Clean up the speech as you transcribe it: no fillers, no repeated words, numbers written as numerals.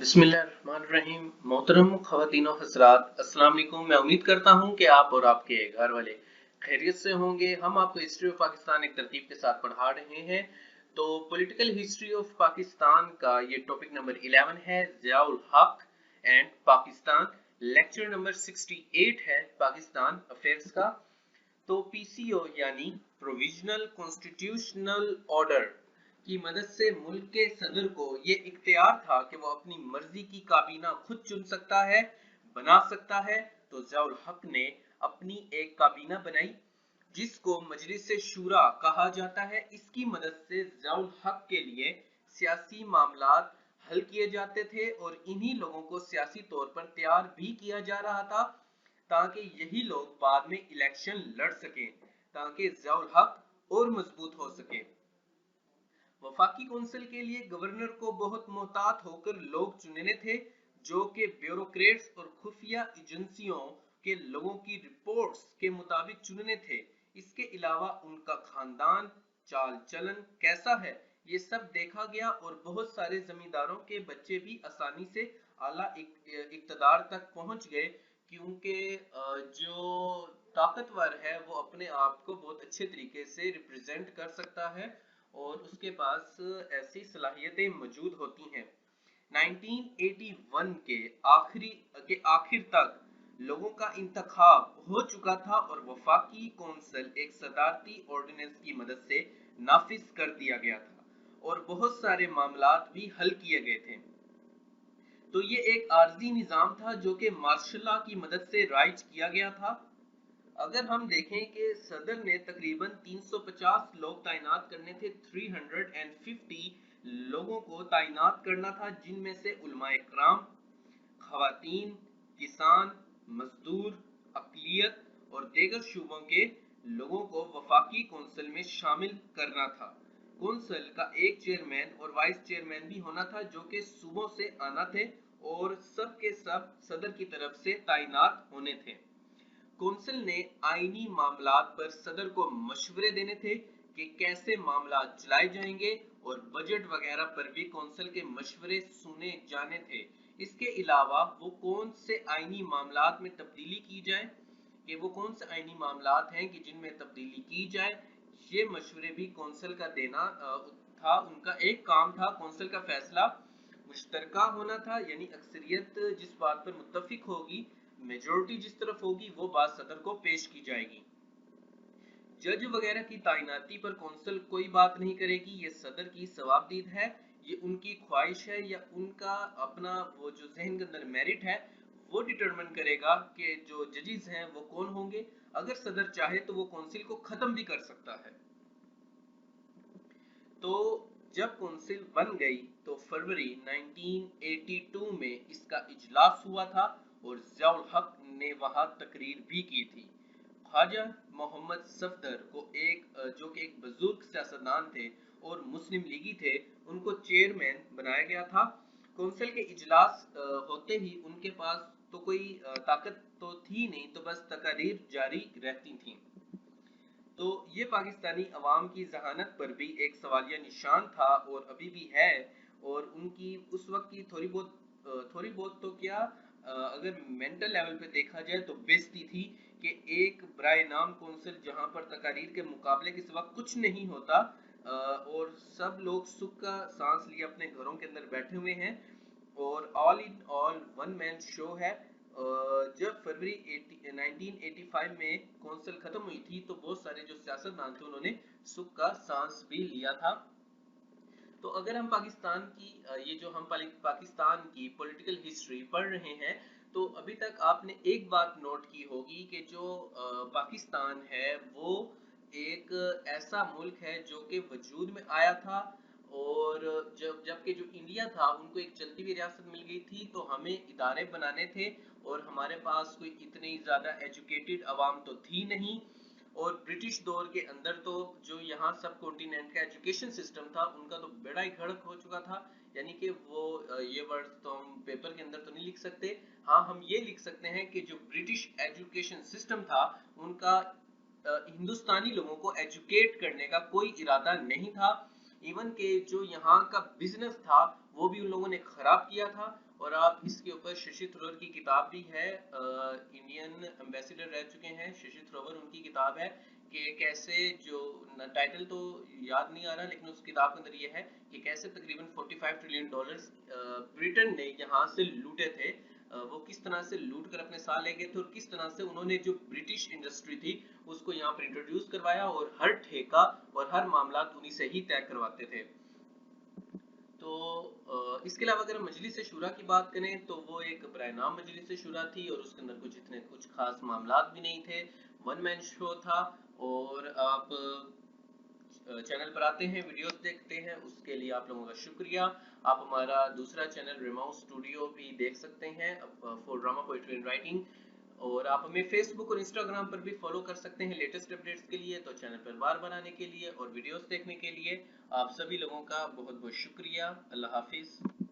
बिस्मिल्लाहिर्रहमानिर्रहीम। मोहतरम ख़वातीन और हज़रात, अस्सलाम वालेकुम। मैं उम्मीद करता हूँ कि आप और आपके घर वाले खैरियत से होंगे। हम आपको हिस्ट्री ऑफ पाकिस्तान एक तरतीब के साथ पढ़ा रहे हैं। तो पॉलिटिकल हिस्ट्री ऑफ पाकिस्तान का ये टॉपिक नंबर 11 है, ज़ियाउल हक एंड पाकिस्तान। लेक्चर नंबर 68 है पाकिस्तान अफेयर्स का। तो पीसीओ यानी प्रोविजनल कॉन्स्टिट्यूशनल ऑर्डर की मदद से मुल्क के सदर को ये इख्तियार था कि वो अपनी मर्जी की काबीना खुद चुन सकता है, बना सकता है। तो ज़ियाउल हक ने अपनी एक काबीना बनाई जिसको मजलिस शूरा कहा जाता है। इसकी मदद से ज़ियाउल हक के लिए सियासी मामलात हल किए जाते थे और इन्हीं लोगों को सियासी तौर पर तैयार भी किया जा रहा था ताकि यही लोग बाद में इलेक्शन लड़ सकें, ताकि ज़ियाउल हक और मजबूत हो सके। वफाकी कौंसिल के लिए गवर्नर को बहुत मोहतात होकर लोग चुनने थे, जो कि ब्यूरोक्रेट्स और खुफिया एजेंसियों के लोगों की रिपोर्ट्स के मुताबिक चुनने थे। इसके अलावा उनका खानदान, चाल चलन कैसा है, ये सब देखा गया और बहुत सारे जमींदारों के बच्चे भी आसानी से आला इक्तदार तक पहुंच गए, क्योंकि जो ताकतवर है वो अपने आप को बहुत अच्छे तरीके से रिप्रेजेंट कर सकता है और उसके पास ऐसी सलाहियतें मौजूद होती हैं। 1981 के आखिर तक लोगों का इंतखाब हो चुका था और वफाकी कौंसिल एक सदारती ऑर्डिनेंस की मदद से नाफिज कर दिया गया था और बहुत सारे मामलात भी हल किए गए थे। तो ये एक आर्जी निज़ाम था जो कि मार्शल लॉ की मदद से राइज किया गया था। अगर हम देखें कि सदर ने तकरीबन 350 लोग तैनात करने थे, 350 लोगों को तैनात करना था, जिनमें से उलमाए कराम, खवातीन, किसान, मजदूर, अकलियत और दीगर शूबों के लोगों को वफाकी कौंसिल में शामिल करना था। कौंसिल का एक चेयरमैन और वाइस चेयरमैन भी होना था जो कि सूबों से आना थे और सब के सब सदर की तरफ से तैनात होने थे। कौंसिल ने आईनी मामलात पर सदर को मशवरे देने थे कि कैसे मामलात चलाए जाएंगे और बजट वगैरह पर भी कौंसिल के मशवरे सुने जाने थे। इसके अलावा वो कौन से आईनी मामलात में तब्दीली की जाए, कि वो कौन से आईनी मामलात हैं कि जिनमें तब्दीली की जाए, ये मशवरे भी कौंसिल का देना था। उनका एक काम था, कौंसिल का फैसला मुश्तरका होना था, यानी अक्सरियत जिस बात पर मुत्तफिक होगी, मेजोरिटी जिस तरफ होगी, वो बात सदर को पेश की जाएगी। जज वगैरह की तैनाती पर कौंसिल कोई बात नहीं करेगी, ये सदर की सवाबदीद है, ये उनकी ख्वाहिश है या उनका अपना वो जो जहन के अंदर मेरिट है वो डिटरमिन करेगा कि जो जजेस हैं वो कौन होंगे। अगर सदर चाहे तो वो कौंसिल को खत्म भी कर सकता है। तो जब कौंसिल बन गई तो फरवरी 1982 में इसका इजलास हुआ था और ज़ियाउल हक ने वहां तकरीर भी की थी। ख्वाजा मोहम्मद सफदर को जो कि एक बुजुर्ग सियासतदान थे और मुस्लिम लीगी थे, उनको चेयरमैन बनाया गया था। कौंसिल के इजलास होते ही उनके पास तो कोई ताकत तो थी नहीं, तो बस तकारीर जारी रहती थी। तो ये पाकिस्तानी अवाम की जहानत पर भी एक सवालिया निशान था और अभी भी है। और उनकी उस वक्त की थोड़ी बहुत तो क्या, अगर मेंटल लेवल पे देखा जाए तो बेइज्जती थी कि एक बराए नाम कौंसिल जहां पर तकारीर के मुकाबले के सिवा कुछ नहीं होता और सब लोग सुख का सांस लिए अपने घरों के अंदर बैठे हुए हैं और all in all one man show है। जब फरवरी 1985 में कौंसिल खत्म हुई थी तो बहुत सारे जो सियासतदान थे उन्होंने सुख का सांस भी लिया था। तो अगर हम पाकिस्तान की ये जो हम पाकिस्तान की पॉलिटिकल हिस्ट्री पढ़ रहे हैं, तो अभी तक आपने एक बात नोट की होगी कि जो पाकिस्तान है वो एक ऐसा मुल्क है जो कि वजूद में आया था और जबकि जो इंडिया था उनको एक चलती हुई रियासत मिल गई थी, तो हमें इदारे बनाने थे और हमारे पास कोई इतनी ज्यादा एजुकेटेड अवाम तो थी नहीं। और ब्रिटिश दौर के अंदर तो जो यहाँ सब कॉन्टिनेंट का एजुकेशन सिस्टम था उनका तो बेड़ा ही गर्क हो चुका था, यानी कि वो ये वर्ड तो हम पेपर के अंदर तो नहीं लिख सकते। हाँ, हम ये लिख सकते हैं कि जो ब्रिटिश एजुकेशन सिस्टम था उनका हिंदुस्तानी लोगों को एजुकेट करने का कोई इरादा नहीं था। इवन के जो यहाँ का बिजनेस था वो भी उन लोगों ने खराब किया था और आप इसके ऊपर शशि थरूर की किताब भी है, इंडियन एम्बेसडर रह चुके हैं शशि थरूर, उनकी किताब है कि कैसे, जो टाइटल तो याद नहीं आ रहा, लेकिन उस किताब के अंदर ये है कि कैसे तकरीबन 45 ट्रिलियन डॉलर्स ब्रिटेन ने यहाँ से लूटे थे, वो किस तरह से लूट कर अपने साथ ले गए थे, और किस तरह से उन्होंने जो ब्रिटिश इंडस्ट्री थी उसको यहाँ पर इंट्रोड्यूस करवाया, और हर ठेका और हर मामला उन्हीं से ही तय करवाते थे। तो इसके अलावा अगर हम मजलिस शुरा की बात करें तो वो एक बराए नाम मजलिस शुरा थी, और उसके अंदर कुछ इतने कुछ खास मामलात भी नहीं थे, वन मैन शो था। और आप चैनल पर आते हैं, वीडियोस देखते हैं, उसके लिए आप लोगों का शुक्रिया। आप हमारा दूसरा चैनल रिमाउ स्टूडियो भी देख सकते हैं for drama poetry and writing, और आप हमें फेसबुक और इंस्टाग्राम पर भी फॉलो कर सकते हैं लेटेस्ट अपडेट्स के लिए। तो चैनल पर बार बनाने के लिए और वीडियोस देखने के लिए आप सभी लोगों का बहुत बहुत शुक्रिया। अल्लाह हाफिज।